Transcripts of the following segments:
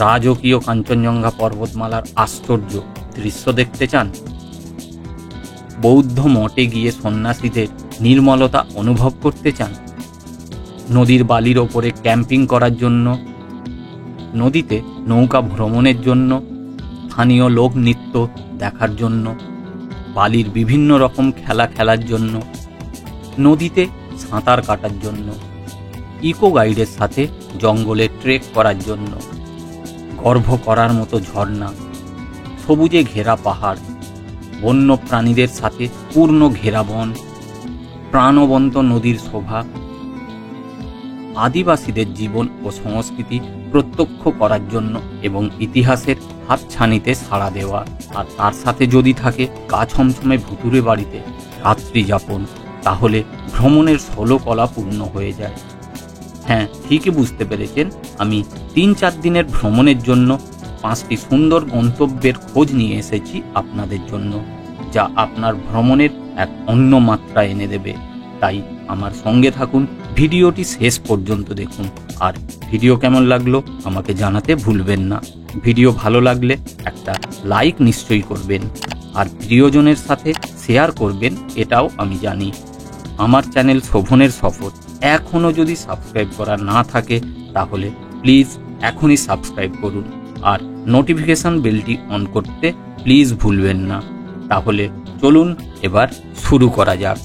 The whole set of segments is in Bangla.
রাজকীয় কাঞ্চনজঙ্ঘা পর্বতমালার আশ্চর্য দৃশ্য দেখতে চান? বৌদ্ধ মঠে গিয়ে সন্ন্যাসীদের নির্মলতা অনুভব করতে চান? নদীর বালির ওপরে ক্যাম্পিং করার জন্য, নদীতে নৌকা ভ্রমণের জন্য, স্থানীয় লোক নৃত্য দেখার জন্য, বালির বিভিন্ন রকম খেলা খেলার জন্য, নদীতে সাঁতার কাটার জন্য, ইকো গাইডের সাথে জঙ্গলে ট্রেক করার জন্য, গর্ভ করার মতো ঝর্ণা, সবুজে ঘেরা পাহাড়, বন্য প্রাণীদের সাথে পূর্ণ ঘেরা বন, প্রাণবন্ত নদীর শোভা, আদিবাসীদের জীবন ও সংস্কৃতি প্রত্যক্ষ করার জন্য এবং ইতিহাসের হাতছানিতে সাড়া দেওয়া। আর তার সাথে যদি থাকে গা ছমছমে ভুতুরে বাড়িতে রাত্রি যাপন, তাহলে ভ্রমণের 16 কলা পূর্ণ হয়ে যায়। হ্যাঁ, ঠিকই বুঝতে পেরেছেন, আমি 3-4 দিনের ভ্রমণের জন্য 5টি সুন্দর গন্তব্যের খোঁজ নিয়ে এসেছি আপনাদের জন্য, যা আপনার ভ্রমণের এক অন্য মাত্রা এনে দেবে। তাই আমার সঙ্গে থাকুন, ভিডিওটি শেষ পর্যন্ত দেখুন। আর ভিডিও কেমন লাগলো আমাকে জানাতে ভুলবেন না। ভিডিও ভালো লাগলে একটা লাইক নিশ্চয়ই করবেন, আর প্রিয়জনের সাথে শেয়ার করবেন, এটাও আমি জানি। আমার চ্যানেল শোভনের সফর এখনও যদি সাবস্ক্রাইব করা না থাকে, তাহলে প্লিজ এখনই সাবস্ক্রাইব করুন, আর নোটিফিকেশন বেলটি অন করতে প্লিজ ভুলবেন না। তাহলে চলুন এবার শুরু করা যাক।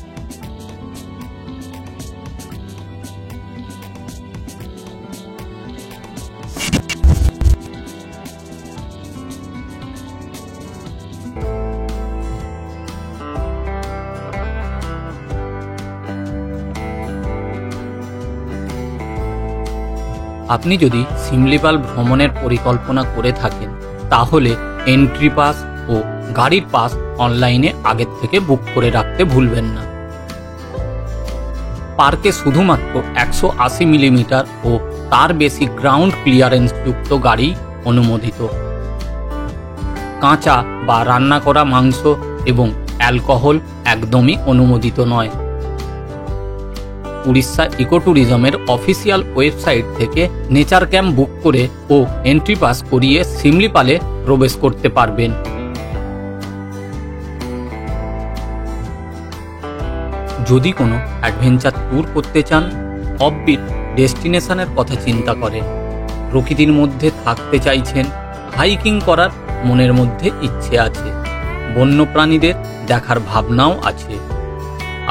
আপনি যদি শিমলিপাল ভ্রমণের পরিকল্পনা করে থাকেন, তাহলে এন্ট্রি পাস ও গাড়ির পাস অনলাইনে আগের থেকে বুক করে রাখতে ভুলবেন না। পার্কে শুধুমাত্র 180 মিলিমিটার ও তার বেশি গ্রাউন্ড ক্লিয়ারেন্স যুক্ত গাড়ি অনুমোদিত। কাঁচা বা রান্না করা মাংস এবং অ্যালকোহল একদমই অনুমোদিত নয়। উড়িষ্যা ইকো ট্যুরিজমের অফিসিয়াল ওয়েবসাইট থেকে নেচার ক্যাম্প বুক করে ও এন্ট্রি পাস করিয়ে শিমলিপালে প্রবেশ করতে পারবেন। যদি কোনো অ্যাডভেঞ্চার ট্যুর করতে চান, অফবিট ডেস্টিনেশনের কথা চিন্তা করেন, প্রকৃতির মধ্যে থাকতে চাইছেন, হাইকিং করার মনের মধ্যে ইচ্ছে আছে, বন্যপ্রাণীদের দেখার ভাবনাও আছে,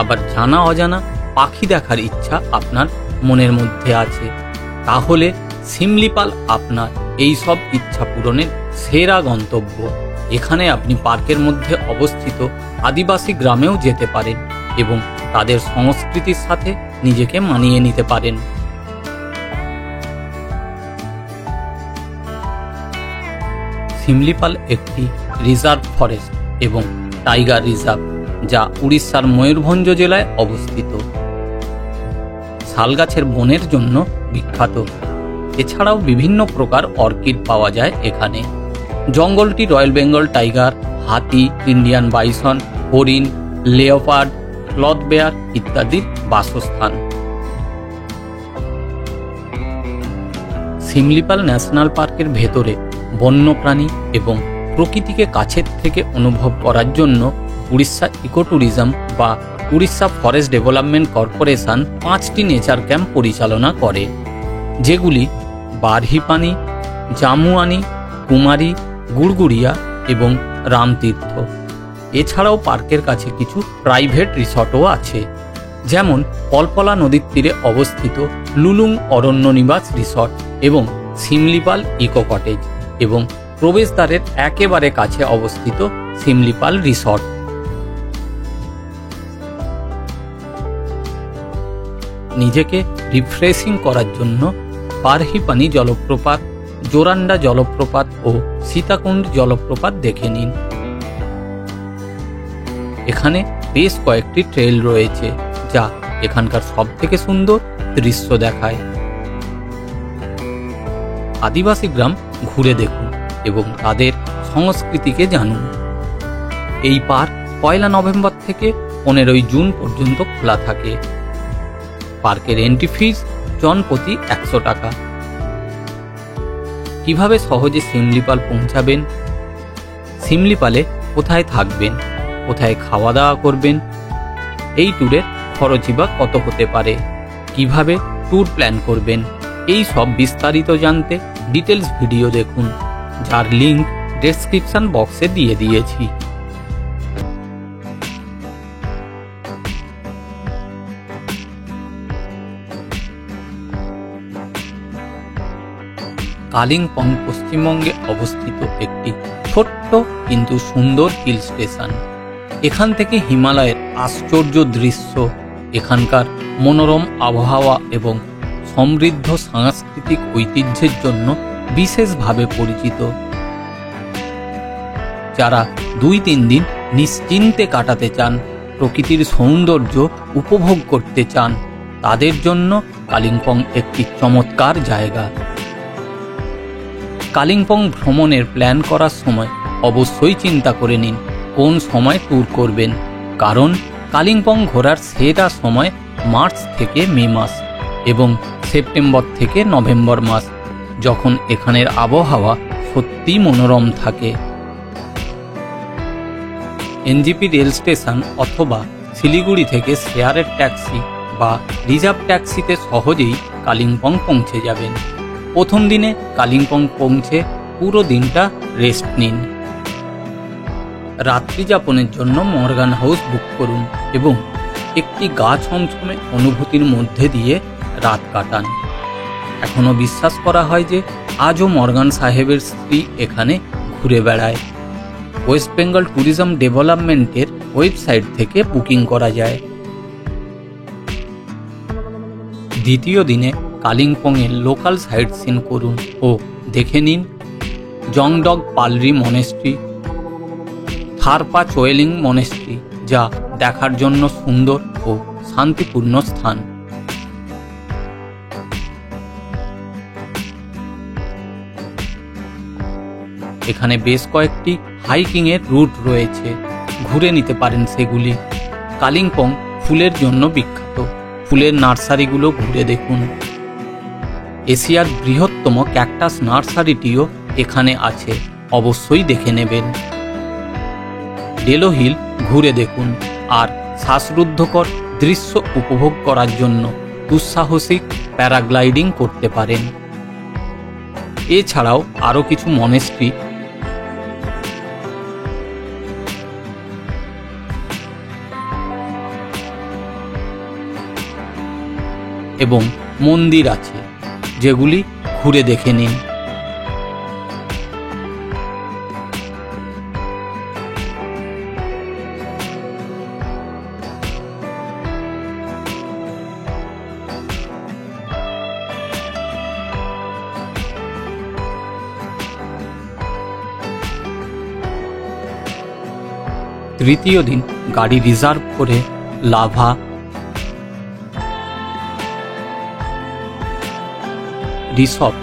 আবার জানা অজানা পাখি দেখার ইচ্ছা আপনার মনের মধ্যে আছে, তাহলে শিমলিপাল আপনার এই সব ইচ্ছা পূরণের সেরা গন্তব্য। এখানে আপনি পার্কের মধ্যে অবস্থিত আদিবাসী গ্রামেও যেতে পারেন এবং তাদের সংস্কৃতির সাথে নিজেকে মানিয়ে নিতে পারেন। শিমলিপাল একটি রিজার্ভ ফরেস্ট এবং টাইগার রিজার্ভ, যা উড়িষ্যার ময়ূরভঞ্জ জেলায় অবস্থিত। শালগাছের বনের জন্য বিখ্যাত। এছাড়াও বিভিন্ন প্রকার অর্কিড পাওয়া যায় এখানে। জঙ্গলটি রয়্যাল বেঙ্গল টাইগার, হাতি, ইন্ডিয়ান বাইসন, হরিণ, লেওপার্ড, ক্লথ বেয়ার ইত্যাদির বাসস্থান। শিমলিপাল ন্যাশনাল পার্কের ভেতরে বন্যপ্রাণী এবং প্রকৃতিকে কাছের থেকে অনুভব করার জন্য উড়িষ্যা ইকো ট্যুরিজম বা উড়িষ্যা ফরেস্ট ডেভেলপমেন্ট কর্পোরেশন 5টি নেচার ক্যাম্প পরিচালনা করে, যেগুলি বারহিপানি, জামুয়ানি, কুমারী, গুড়গুড়িয়া এবং রামতীর্থ। এছাড়াও পার্কের কাছে কিছু প্রাইভেট রিসর্টও আছে, যেমন কল্পলা নদীর তীরে অবস্থিত লুলুং অরণ্য নিবাস রিসর্ট এবং শিমলিপাল ইকো কটেজ, এবং প্রবেশদ্বারের একেবারে কাছে অবস্থিত শিমলিপাল রিসর্ট। নিজেকে রিফ্রেশিং করার জন্য বারহিপানি জলপ্রপাত, জোরান্ডা জলপ্রপাত ও সীতাকুণ্ড জলপ্রপাত দেখে নিন। এখানে বেশ কয়েকটি ট্রেল রয়েছে, যা এখানকার সবথেকে সুন্দর দৃশ্য দেখায়। আদিবাসী গ্রাম ঘুরে দেখুন এবং তাদের সংস্কৃতিকে জানুন। এই পার্ক 1 নভেম্বর থেকে 15 জুন পর্যন্ত খোলা থাকে। পার্কের এন্ট্রি ফিস জন প্রতি 100 টাকা। কিভাবে সহজে শিমলিপাল পৌঁছাবেন, শিমলিপালে কোথায় থাকবেন, কোথায় খাওয়া দাওয়া করবেন, এই ট্যুরের খরচই বা কত হতে পারে, কিভাবে ট্যুর প্ল্যান করবেন, এই সব বিস্তারিত জানতে ডিটেলস ভিডিও দেখুন, যার লিঙ্ক ডেসক্রিপশন বক্সে দিয়ে দিয়েছি। কালিম্পং পশ্চিমবঙ্গে অবস্থিত একটি ছোট্ট কিন্তু সুন্দর হিল স্টেশন। এখান থেকে হিমালয়ের আশ্চর্য দৃশ্য, এখানকার মনোরম আবহাওয়া এবং সমৃদ্ধ সাংস্কৃতিক ঐতিহ্যের জন্য বিশেষভাবে পরিচিত। যারা 2-3 দিন নিশ্চিন্তে কাটাতে চান, প্রকৃতির সৌন্দর্য উপভোগ করতে চান, তাদের জন্য কালিম্পং একটি চমৎকার জায়গা। কালিম্পং ভ্রমণের প্ল্যান করার সময় অবশ্যই চিন্তা করে নিন কোন সময় ট্যুর করবেন, কারণ কালিম্পং ঘোরার সেরা সময় মার্চ থেকে মে মাস এবং সেপ্টেম্বর থেকে নভেম্বর মাস, যখন এখানের আবহাওয়া সত্যিই মনোরম থাকে। এনজেপি রেল স্টেশন অথবা শিলিগুড়ি থেকে শেয়ারের ট্যাক্সি বা রিজার্ভ ট্যাক্সিতে সহজেই কালিম্পং পৌঁছে যাবেন। প্রথম দিনে কালিম্পং পৌঁছে পুরো দিনটা রেস্ট নিন। রাত্রি যাপনের জন্য মর্গান হাউস বুক করুন এবং একটি গা ছমছমে অনুভূতির মধ্যে দিয়ে রাত কাটান। এখনও বিশ্বাস করা হয় যে আজও মর্গান সাহেবের স্ত্রী এখানে ঘুরে বেড়ায়। ওয়েস্ট বেঙ্গল ট্যুরিজম ডেভেলপমেন্টের ওয়েবসাইট থেকে বুকিং করা যায়। দ্বিতীয় দিনে কালিম্পংয়ের লোকাল সাইট সিন করুন ও দেখে নিন জংডক পালরি মনেস্ট্রি, থারপা চোয়েলিং মনেস্ট্রি, যা দেখার জন্য সুন্দর ও শান্তিপূর্ণ স্থান। এখানে বেশ কয়েকটি হাইকিংয়ের রুট রয়েছে, ঘুরে নিতে পারেন সেগুলি। কালিম্পং ফুলের জন্য বিখ্যাত, ফুলের নার্সারিগুলো ঘুরে দেখুন। এশিয়ার বৃহত্তম ক্যাকটাস নার্সারিটিও এখানে আছে, অবশ্যই দেখে নেবেন। ডেলো হিল ঘুরে দেখুন আর শ্বাসরুদ্ধকর দৃশ্য উপভোগ করার জন্য দুঃসাহসিক প্যারাগ্লাইডিং করতে পারেন। এছাড়াও আরও কিছু মনেস্ট্রি এবং মন্দির আছে, যেগুলি ঘুরে দেখে নিন। তৃতীয় দিন গাড়ি রিজার্ভ করে লাভা, রিসপ,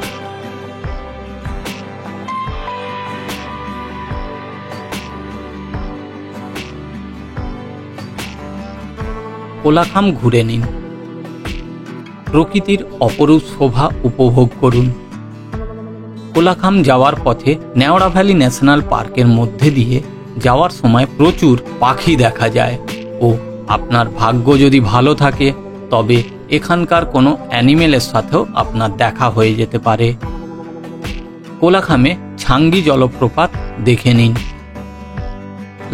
কোলাখাম ঘুরে নিন। প্রকৃতির অপরূপ শোভা উপভোগ করুন। কোলাখাম যাওয়ার পথে নেওড়া ভ্যালি ন্যাশনাল পার্কের মধ্যে দিয়ে যাওয়ার সময় প্রচুর পাখি দেখা যায় ও আপনার ভাগ্য যদি ভালো থাকে তবে এখানকার কোনো অ্যানিমেলের সাথেও আপনার দেখা হয়ে যেতে পারে। কোলাখামে ছাঙ্গি জলপ্রপাত দেখে নিন।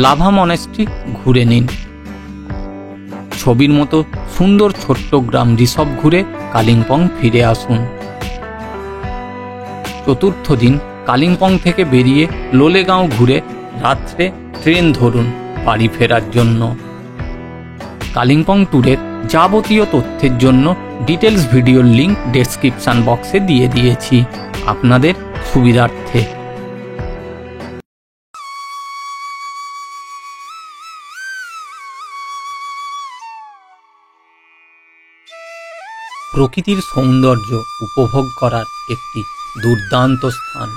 লাভা মনেস্ট্রি ঘুরে নিন। ছবির মতো সুন্দর ছোট্ট গ্রাম রিসপ ঘুরে কালিম্পং ফিরে আসুন। চতুর্থ দিন কালিম্পং থেকে বেরিয়ে লোলেগাঁও ঘুরে রাত্রে ট্রেন ধরুন বাড়ি ফেরার জন্য। কালিম্পং ট্যুরের যাবতীয় তথ্যের জন্য ডিটেলস ভিডিওর লিঙ্ক ডেসক্রিপশন বক্সে দিয়ে দিয়েছি আপনাদের সুবিধার্থে। প্রকৃতির সৌন্দর্য উপভোগ করার একটি দুর্দান্ত স্থান।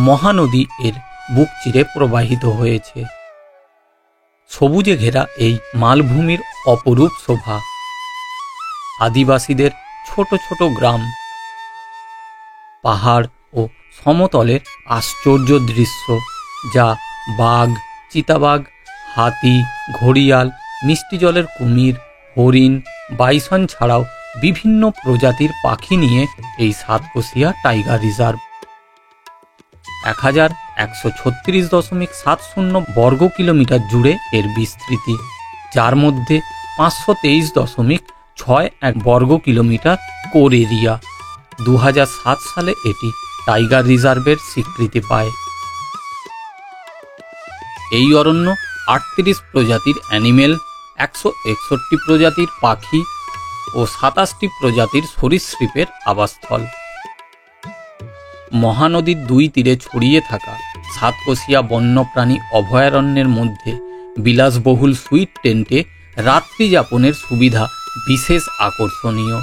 মহানদী এর বুক চিরে প্রবাহিত হয়েছে। সবুজে ঘেরা এই মালভূমির অপরূপ শোভা, আদিবাসীদের ছোট ছোট গ্রাম, পাহাড় ও সমতলের আশ্চর্য দৃশ্য, যা বাঘ, চিতাবাঘ, হাতি, ঘড়িয়াল, মিষ্টি জলের কুমির, হরিণ, বাইসন ছাড়াও বিভিন্ন প্রজাতির পাখি নিয়ে এই সাতকোশিয়া টাইগার রিজার্ভ। 1136.70 বর্গ কিলোমিটার জুড়ে এর বিস্তৃতি, যার মধ্যে 523.61 বর্গ কিলোমিটার কোর এরিয়া। 2007 সালে এটি টাইগার রিজার্ভের স্বীকৃতি পায়। এই অরণ্য 38 প্রজাতির অ্যানিমেল, 161 প্রজাতির পাখি ও 27টি প্রজাতির সরীসৃপের আবাসস্থল। মহানদীর দুই তীরে ছড়িয়ে থাকা সাতকোশিয়া বন্যপ্রাণী অভয়ারণ্যের মধ্যে বিলাসবহুল সুইট টেন্টে রাত্রি যাপনের সুবিধা বিশেষ আকর্ষণীয়।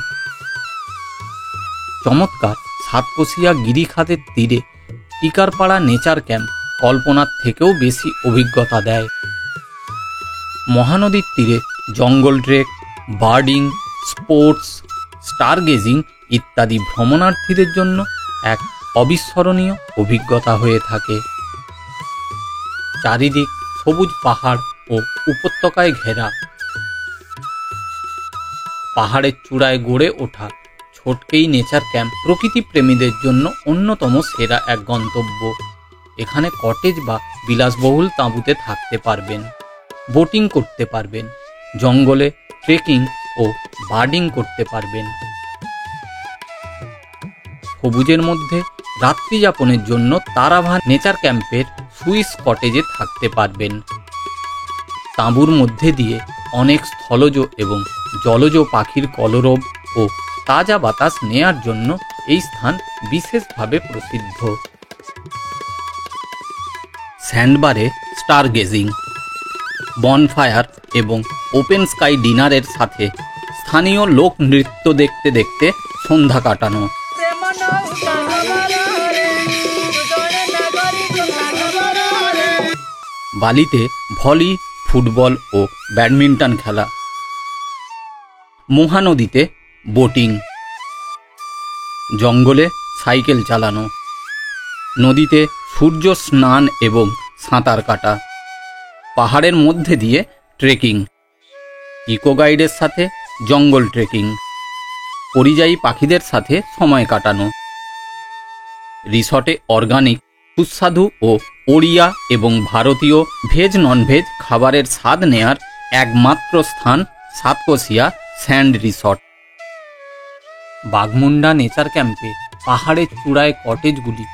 চমৎকার সাতকোশিয়া গিরিখাতের তীরে টিকারপাড়া নেচার ক্যাম্প কল্পনার থেকেও বেশি অভিজ্ঞতা দেয়। মহানদীর তীরে জঙ্গল trek, birding, sports, star gazing ইত্যাদি ভ্রমণার্থীদের জন্য এক অবিস্মরণীয় অভিজ্ঞতা হয়ে থাকে। চারিদিক সবুজ পাহাড় ও উপত্যকায় ঘেরা। পাহাড়ের চূড়ায় গড়ে ওঠা ছোটকেই নেচার ক্যাম্প প্রকৃতি প্রেমীদের জন্য অন্যতম সেরা এক গন্তব্য। এখানে কটেজ বা বিলাসবহুল তাঁবুতে থাকতে পারবেন, বোটিং করতে পারবেন, জঙ্গলে ট্রেকিং ও বার্ডিং করতে পারবেন। সবুজের মধ্যে রাত্রি যাপনের জন্য তারাভা নেচার ক্যাম্পের সুইস কটেজে থাকতে পারবেন। তাঁবুর মধ্যে দিয়ে অনেক স্থলজ এবং জলজ পাখির কলরব ও তাজা বাতাস নেয়ার জন্য এই স্থান বিশেষভাবে প্রসিদ্ধ। স্যান্ডবারে স্টার গেজিং, বনফায়ার এবং ওপেন স্কাই ডিনারের সাথে স্থানীয় লোক নৃত্য দেখতে দেখতে সন্ধ্যা কাটানো। বালিতে ভলি, ফুটবল ও ব্যাডমিন্টন খেলা। মহানদীতে বোটিং, জঙ্গলে সাইকেল চালানো, নদীতে সূর্য স্নান এবং সাঁতার কাটা, পাহাড়ের মধ্যে দিয়ে ট্রেকিং, ইকো গাইডের সাথে জঙ্গল ট্রেকিং, পরিযায়ী পাখিদের সাথে সময় কাটানো। রিসর্টে অর্গানিক, সুস্বাদু ও ওড়িয়া এবং ভারতীয় ভেজ ননভেজ খাবারের স্বাদ নেয়ার একমাত্র স্থান সাতকোশিয়া স্যান্ড রিসর্ট। বাঘমুন্ডা নেচার ক্যাম্পে পাহাড়ের চূড়ায় কটেজগুলি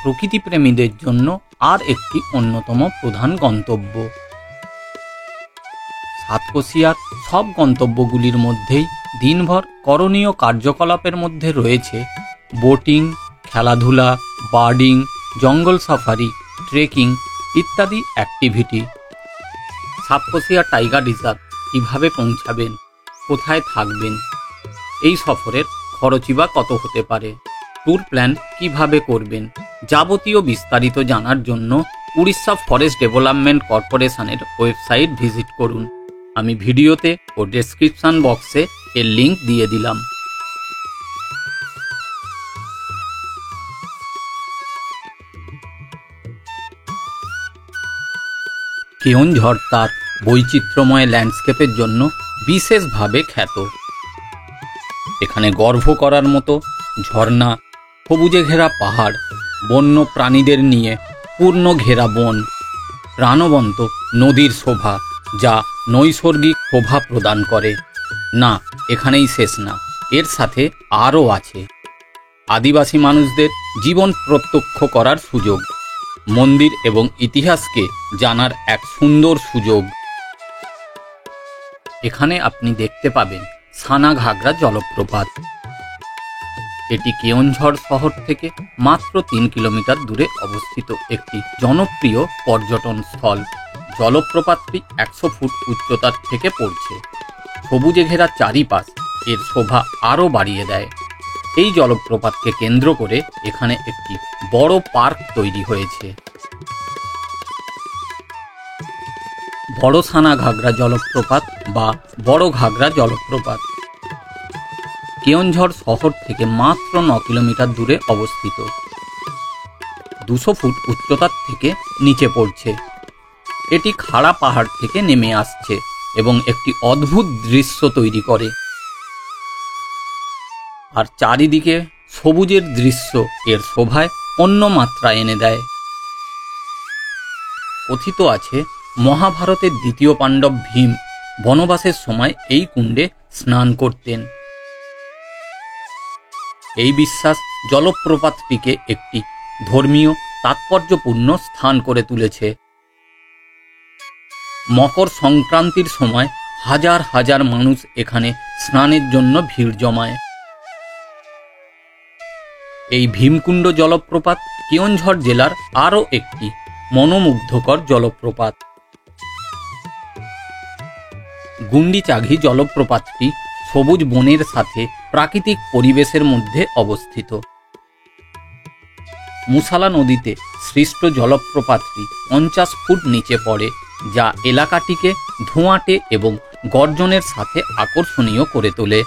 প্রকৃতিপ্রেমীদের জন্য আর একটি অন্যতম প্রধান গন্তব্য। সাতকোশিয়ার সব গন্তব্যগুলির মধ্যেই দিনভর করণীয় কার্যকলাপের মধ্যে রয়েছে বোটিং, খেলাধুলা, বার্ডিং, জঙ্গল সাফারি, ট্রেকিং ইত্যাদি অ্যাক্টিভিটি। সাতকোশিয়া টাইগার রিজার্ভ কীভাবে পৌঁছাবেন, কোথায় থাকবেন, এই সফরের খরচই বা কত হতে পারে, ট্যুর প্ল্যান কিভাবে করবেন, যাবতীয় বিস্তারিত জানার জন্য উড়িষ্যা ফরেস্ট ডেভেলপমেন্ট কর্পোরেশনের ওয়েবসাইট ভিজিট করুন। আমি ভিডিওতে ও ডেসক্রিপশন বক্সে এর লিঙ্ক দিয়ে দিলাম। কেওনঝড় তার বৈচিত্র্যময় ল্যান্ডস্কেপের জন্য বিশেষভাবে খ্যাত। এখানে গর্ব করার মতো ঝর্ণা, সবুজে ঘেরা পাহাড়, বন্য প্রাণীদের নিয়ে পূর্ণ ঘেরা বন, প্রাণবন্ত নদীর শোভা যা নৈসর্গিক শোভা প্রদান করে। না, এখানেই শেষ না, এর সাথে আরও আছে আদিবাসী মানুষদের জীবন প্রত্যক্ষ করার সুযোগ, মন্দির এবং ইতিহাসকে জানার এক সুন্দর সুযোগ। এখানে আপনি দেখতে পাবেন সানাঘাগরা জলপ্রপাত। এটি কেওনঝড় শহর থেকে মাত্র 3 কিলোমিটার দূরে অবস্থিত একটি জনপ্রিয় পর্যটন স্থল। জলপ্রপাতটি 100 ফুট উচ্চতার থেকে পড়ছে। সবুজে ঘেরা চারিপাশ এর শোভা আরও বাড়িয়ে দেয়। এই জলপ্রপাতকে কেন্দ্র করে এখানে একটি বড় পার্ক তৈরি হয়েছে। বড় সানাঘাগরা জলপ্রপাত বা বড় ঘাগরা জলপ্রপাত কেওনঝড় শহর থেকে মাত্র 9 কিলোমিটার দূরে অবস্থিত। 200 ফুট উচ্চতার থেকে নিচে পড়ছে। এটি খাড়া পাহাড় থেকে নেমে আসছে এবং একটি অদ্ভুত দৃশ্য তৈরি করে। আর চারিদিকে সবুজের দৃশ্য এর শোভায় অন্য মাত্রা এনে দেয়। কথিত আছে, মহাভারতের দ্বিতীয় পাণ্ডব ভীম বনবাসের সময় এই কুণ্ডে স্নান করতেন। এই বিশ্বাস জলপ্রপাতটিকে একটি ধর্মীয় তাৎপর্যপূর্ণ স্থান করে তুলেছে। মকর সংক্রান্তির সময় হাজার হাজার মানুষ এখানে স্নানের জন্য ভিড় জমায়। এই ভীমকুণ্ড জলপ্রপাত কেওনঝড় জেলার আরও একটি মনোমুগ্ধকর জলপ্রপাত। গুন্ডিচাঘি জলপ্রপাতটি সবুজ বনের সাথে প্রাকৃতিক পরিবেশের মধ্যে অবস্থিত। মুসালা নদীতে সৃষ্ট জলপ্রপাতটি 50 ফুট নিচে পড়ে, যা এলাকাটিকে ধোঁয়াটে এবং গর্জনের সাথে আকর্ষণীয় করে তোলে।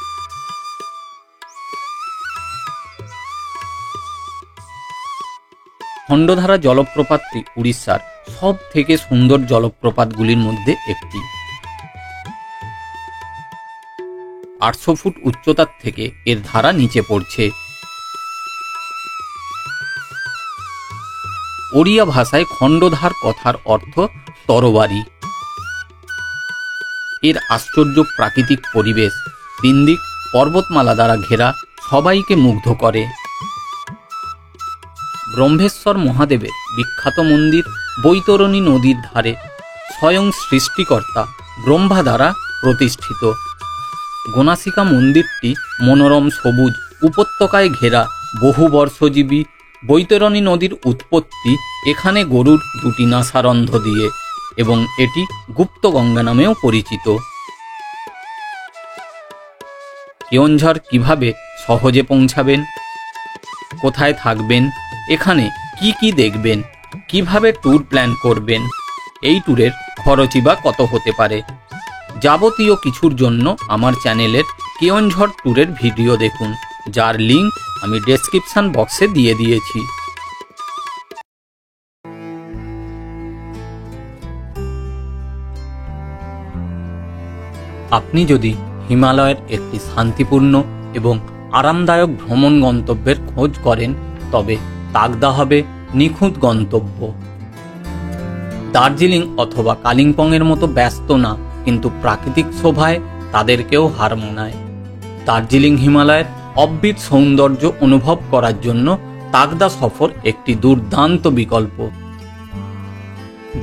খণ্ডধারা জলপ্রপাতটি উড়িষ্যার সব থেকে সুন্দর জলপ্রপাতগুলির মধ্যে একটি। 800 ফুট উচ্চতার থেকে এর ধারা নিচে পড়ছে। ওড়িয়া ভাষায় খণ্ডধার কথার অর্থ তরবারি। এর আশ্চর্য প্রাকৃতিক পরিবেশ, 3 দিক পর্বতমালা দ্বারা ঘেরা, সবাইকে মুগ্ধ করে। ব্রহ্মেশ্বর মহাদেবের বিখ্যাত মন্দির বৈতরণী নদীর ধারে স্বয়ং সৃষ্টিকর্তা ব্রহ্মা দ্বারা প্রতিষ্ঠিত। গোনাসিকা মন্দিরটি মনোরম সবুজ উপত্যকায় ঘেরা। বহু বর্ষজীবী বৈতরণী নদীর উৎপত্তি এখানে গরুর 2টি নাসারন্ধ্র দিয়ে, এবং এটি গুপ্ত গঙ্গা নামেও পরিচিত। কেওনঝড় কিভাবে সহজে পৌঁছাবেন, কোথায় থাকবেন, এখানে কি কি দেখবেন, কিভাবে ট্যুর প্ল্যান করবেন, এই ট্যুরের খরচই বা কত হতে পারে, যাবতীয় কিছুর জন্য আমার চ্যানেলের কেওনঝড় ট্যুরের ভিডিও দেখুন, যার লিঙ্ক আমি ডেসক্রিপশন বক্সে দিয়ে দিয়েছি। আপনি যদি হিমালয়ের একটি শান্তিপূর্ণ এবং আরামদায়ক ভ্রমণ গন্তব্যের খোঁজ করেন, তবে তাগদা হবে নিখুঁত গন্তব্য। দার্জিলিং অথবা কালিম্পংয়ের মতো ব্যস্ত না, কিন্তু প্রাকৃতিক শোভায় তাদেরকেও হার মানায়। দার্জিলিং হিমালয়ের অব্বিত সৌন্দর্য অনুভব করার জন্য তাগদা সফর একটি দুর্দান্ত বিকল্প।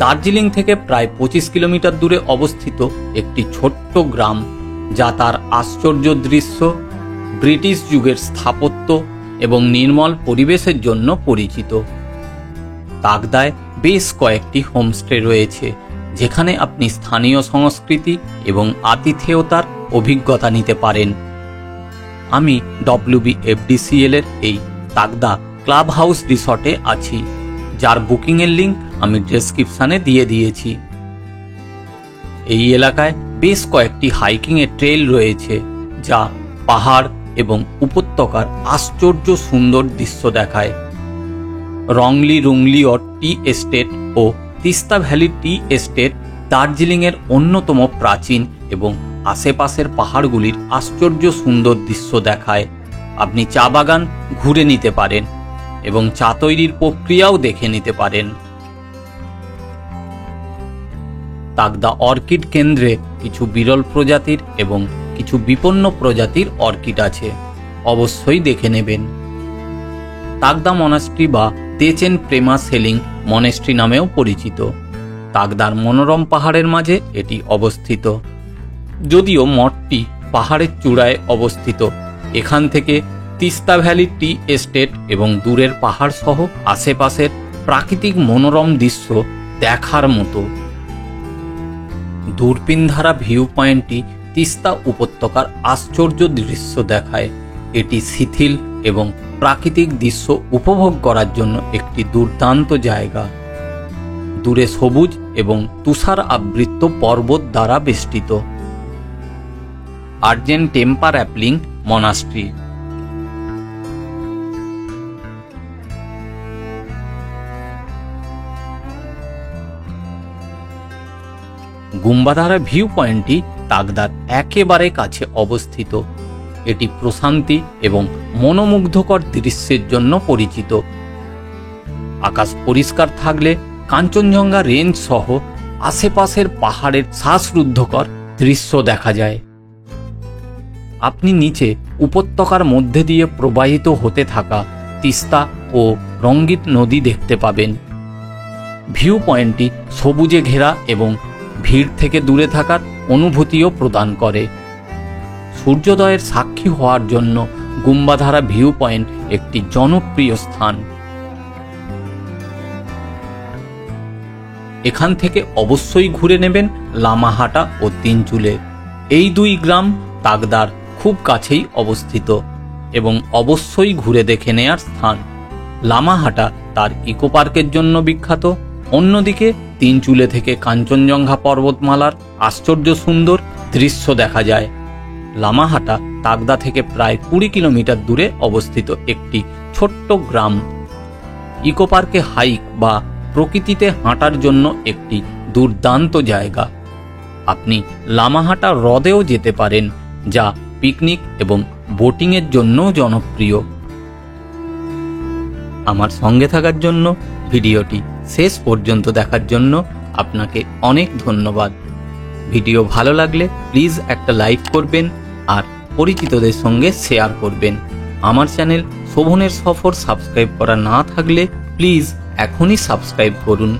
দার্জিলিং থেকে প্রায় 25 কিলোমিটার দূরে অবস্থিত একটি ছোট্ট গ্রাম, যা তার আশ্চর্য দৃশ্য, ব্রিটিশ যুগের স্থাপত্য এবং নির্মল পরিবেশের জন্য পরিচিত। তাগদায় বেশ কয়েকটি হোমস্টে রয়েছে, যেখানে আপনি স্থানীয় সংস্কৃতি এবং আতিথেয়তার অভিজ্ঞতা নিতে পারেন। আমি WBFDCL এর এই তাগদা ক্লাব হাউস রিসর্টে আছি, যার বুকিংয়ের লিঙ্ক আমি ডেসক্রিপশনে দিয়ে দিয়েছি। এই এলাকায় বেশ কয়েকটি হাইকিংয়ের ট্রেল রয়েছে, যা পাহাড় এবং উপত্যকার আশ্চর্য সুন্দর দৃশ্য দেখায়। রংলি রুংলিয়র টি এস্টেট ও তিস্তা ভ্যালি টি এস্টেট দার্জিলিংয়ের অন্যতম প্রাচীন এবং আশেপাশের পাহাড়গুলির আশ্চর্য সুন্দর দৃশ্য দেখায়। আপনি চা বাগান ঘুরে নিতে পারেন এবং চা তৈরির প্রক্রিয়াও দেখে নিতে পারেন। তাগদা অর্কিড কেন্দ্রে কিছু বিরল প্রজাতির এবং কিছু বিপন্ন প্রজাতির অর্কিড আছে, অবশ্যই দেখে নেবেন। তাগদা মনাস্ট্রি বা তেচেন প্রেমা সেলিং মনেস্ট্রি নামেও পরিচিত। তাগদার মনোরম পাহাড়ের মাঝে এটি অবস্থিত। যদিও মঠটি পাহাড়ের চূড়ায় অবস্থিত, এখান থেকে তিস্তা ভ্যালি টি এস্টেট এবং দূরের পাহাড় সহ আশেপাশের প্রাকৃতিক মনোরম দৃশ্য দেখার মতো। দূরবীনধারা ভিউ পয়েন্টটি তিস্তা উপত্যকার আশ্চর্য দৃশ্য দেখায়। এটি শিথিল এবং প্রাকৃতিক দৃশ্য উপভোগ করার জন্য একটি দুর্দান্ত জায়গা। দূরে সবুজ এবং তুষার আবৃত পর্বত দ্বারা বেষ্টিত। আর্জেন্ট টেম্পার অ্যাপলিং মনাস্ট্রি। গুম্বাধারা ভিউ পয়েন্টটি তাগদার একেবারে কাছে অবস্থিত। এটি প্রশান্তি এবং মনোমুগ্ধকর দৃশ্যের জন্য পরিচিত। আকাশ পরিষ্কার থাকলে কাঞ্চনজঙ্ঘা রেঞ্জ সহ আশেপাশের পাহাড়ের শ্বাসরুদ্ধকর দৃশ্য দেখা যায়। আপনি নিচে উপত্যকার মধ্যে দিয়ে প্রবাহিত হতে থাকা তিস্তা ও রঙ্গিত নদী দেখতে পাবেন। ভিউ পয়েন্টটি সবুজে ঘেরা এবং ভিড় থেকে দূরে থাকার অনুভূতিও প্রদান করে। সূর্যোদয়ের সাক্ষী হওয়ার জন্য গুম্বাধারা ভিউ পয়েন্ট একটি জনপ্রিয় স্থান। এখান থেকে অবশ্যই ঘুরে নেবেন লামাহাটা ও তিনচুলে। এই দুই গ্রাম তাগদার খুব কাছেই অবস্থিত এবং অবশ্যই ঘুরে দেখে নেয়ার স্থান। লামাহাটা তার ইকো পার্কের জন্য বিখ্যাত, অন্যদিকে তিনচুলে থেকে কাঞ্চনজঙ্ঘা পর্বতমালার আশ্চর্য সুন্দর দৃশ্য দেখা যায়। লামাহাটা তাগদা থেকে প্রায় 20 কিলোমিটার দূরে অবস্থিত একটি ছোট্ট গ্রাম। ইকো পার্কে হাইক বা প্রকৃতিতে হাঁটার জন্য একটি দুর্দান্ত জায়গা। আপনি লামাহাটা হ্রদেও যেতে পারেন, যা পিকনিক এবং বোটিংয়ের জন্যও জনপ্রিয়। আমার সঙ্গে থাকার জন্য, ভিডিওটি শেষ পর্যন্ত দেখার জন্য আপনাকে অনেক ধন্যবাদ। ভিডিও ভালো লাগলে প্লিজ একটা লাইক করবেন আর পরিচিতদের সঙ্গে শেয়ার করবেন। আমার চ্যানেল শোভনের সফর সাবস্ক্রাইব করা না থাকলে প্লিজ এখনই সাবস্ক্রাইব করুন।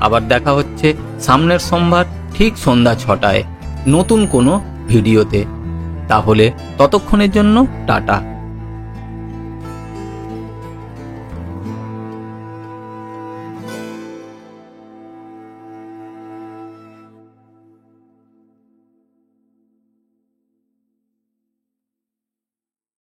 আবার দেখা হচ্ছে সামনের সোমবার ঠিক সন্ধ্যা 6টায় নতুন কোনো ভিডিওতে। তাহলে ততক্ষণের জন্য টাটা।